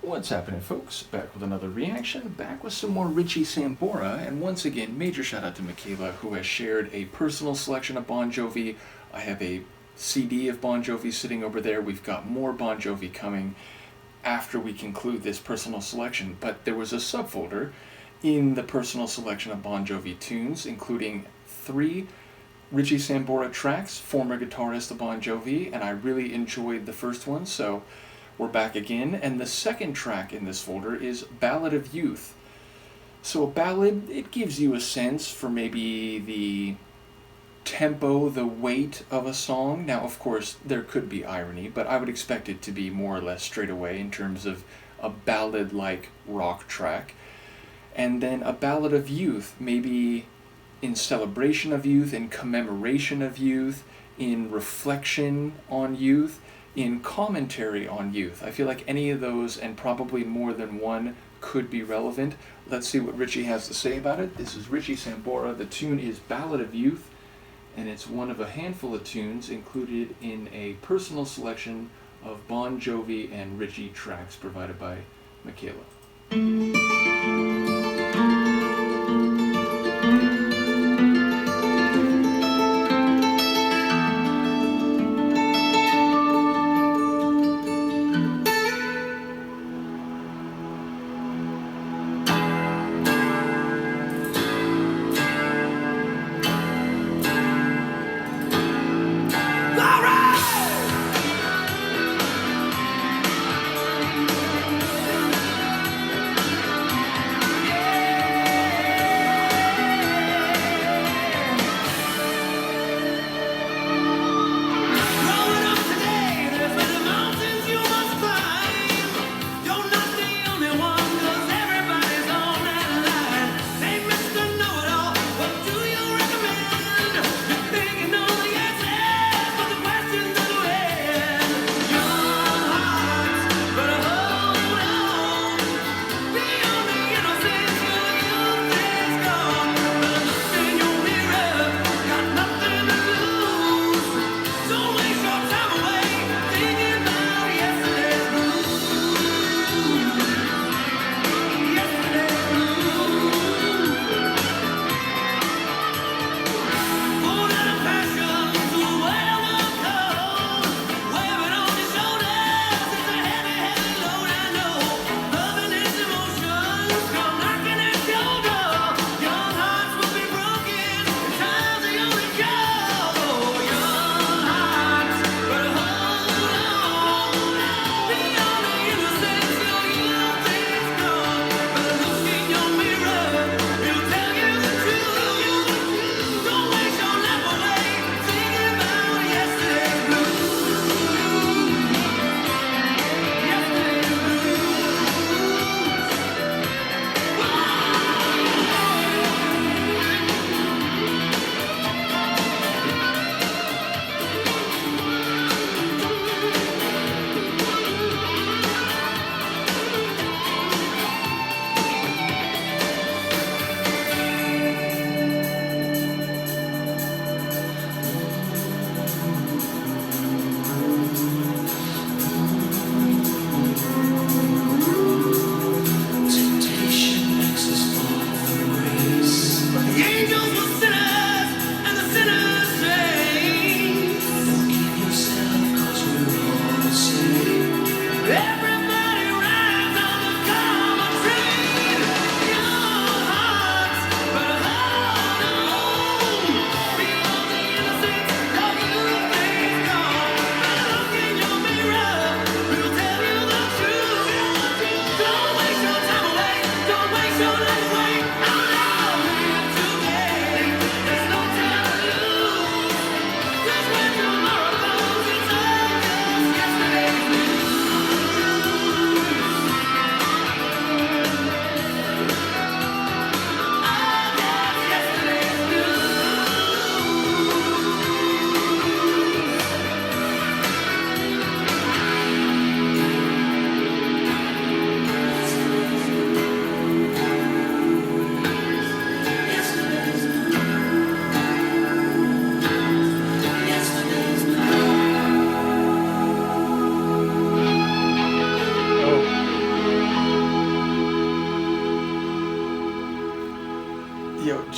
What's happening, folks? Back with another reaction, back with some more Richie Sambora, and once again, major shout out to Michaela, who has shared a personal selection of Bon Jovi. I have a CD of Bon Jovi sitting over there. We've got more Bon Jovi coming after we conclude this personal selection, but there was a subfolder in the personal selection of Bon Jovi tunes, including 3 Richie Sambora tracks, former guitarist of Bon Jovi, and I really enjoyed the first one, so we're back again. And the second track in this folder is Ballad of Youth. So a ballad, it gives you a sense for maybe the tempo, the weight of a song. Now, of course, there could be irony, but I would expect it to be more or less straight away in terms of a ballad-like rock track. And then a ballad of youth, maybe in celebration of youth, in commemoration of youth, in reflection on youth, in commentary on youth. I feel like any of those, and probably more than one, could be relevant. Let's see what Richie has to say about it. This is Richie Sambora. The tune is Ballad of Youth, and it's one of a handful of tunes included in a personal selection of Bon Jovi and Richie tracks provided by Michaela.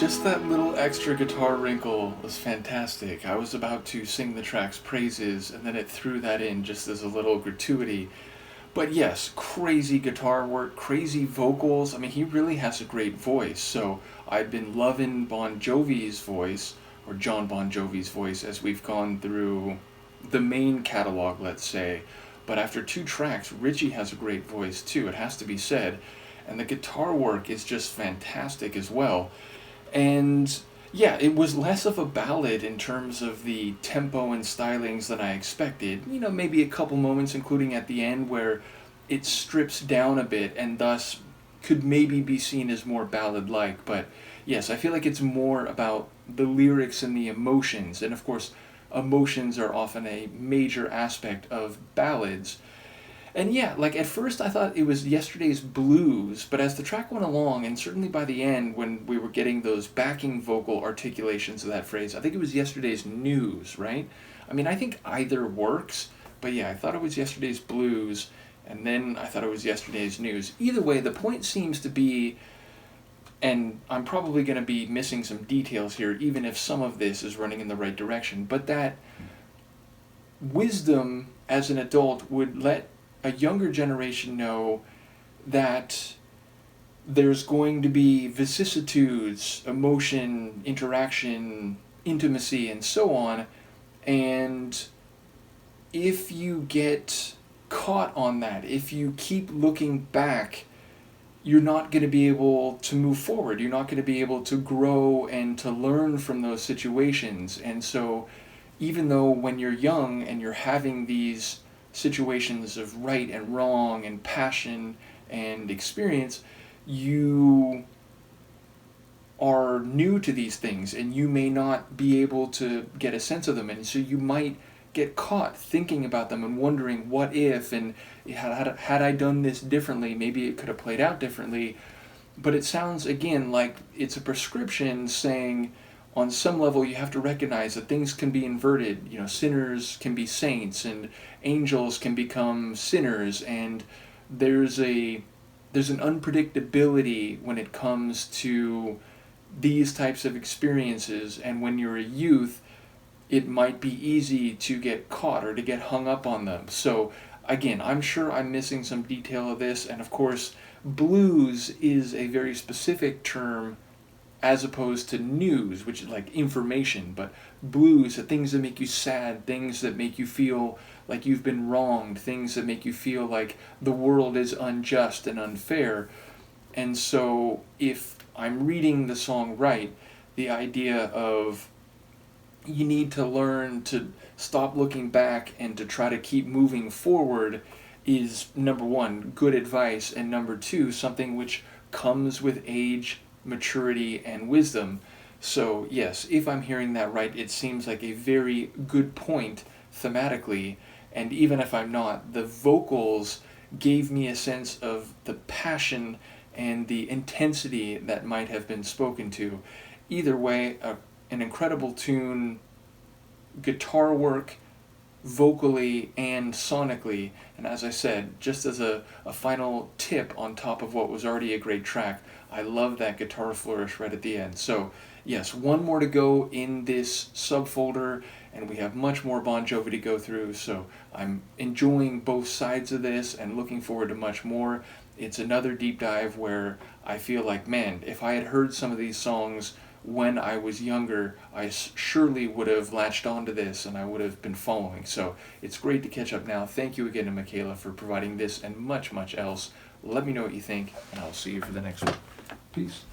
Just that little extra guitar wrinkle was fantastic. I was about to sing the track's praises, and then it threw that in just as a little gratuity. But yes, crazy guitar work, crazy vocals. I mean, he really has a great voice. So I've been loving Bon Jovi's voice, or John Bon Jovi's voice, as we've gone through the main catalog, let's say. But after 2 tracks, Richie has a great voice too, it has to be said. And the guitar work is just fantastic as well. And yeah, it was less of a ballad in terms of the tempo and stylings than I expected. You know, maybe a couple moments, including at the end, where it strips down a bit and thus could maybe be seen as more ballad-like. But yes, I feel like it's more about the lyrics and the emotions. And of course, emotions are often a major aspect of ballads. And yeah, like at first I thought it was Yesterday's Blues, but as the track went along, and certainly by the end when we were getting those backing vocal articulations of that phrase, I think it was Yesterday's News, right? I mean, I think either works, but yeah, I thought it was Yesterday's Blues, and then I thought it was Yesterday's News. Either way, the point seems to be, and I'm probably going to be missing some details here, even if some of this is running in the right direction, but that wisdom as an adult would let a younger generation know that there's going to be vicissitudes, emotion, interaction, intimacy, and so on. And if you get caught on that, if you keep looking back, you're not going to be able to move forward. You're not going to be able to grow and to learn from those situations. And so even though when you're young and you're having these situations of right and wrong and passion and experience, you are new to these things and you may not be able to get a sense of them, and so you might get caught thinking about them and wondering what if, and had I done this differently, maybe it could have played out differently. But it sounds again like it's a prescription saying on some level you have to recognize that things can be inverted. You know, sinners can be saints and angels can become sinners, and there's an unpredictability when it comes to these types of experiences. And when you're a youth, it might be easy to get caught or to get hung up on them. So again, I'm sure I'm missing some detail of this, and of course blues is a very specific term as opposed to news, which is like information. But blues are things that make you sad, things that make you feel like you've been wronged, things that make you feel like the world is unjust and unfair. And so if I'm reading the song right, the idea of you need to learn to stop looking back and to try to keep moving forward is, number one, good advice, and number two, something which comes with age, maturity, and wisdom. So yes, if I'm hearing that right, it seems like a very good point thematically, and even if I'm not, the vocals gave me a sense of the passion and the intensity that might have been spoken to. Either way, an incredible tune, guitar work, vocally and sonically. And as I said, just as a final tip on top of what was already a great track, I love that guitar flourish right at the end. So yes, one more to go in this subfolder, and we have much more Bon Jovi to go through, so I'm enjoying both sides of this and looking forward to much more. It's another deep dive where I feel like, man, if I had heard some of these songs when I was younger, I surely would have latched onto this and I would have been following. So it's great to catch up now. Thank you again to Michaela for providing this and much, much else. Let me know what you think, and I'll see you for the next one. Peace.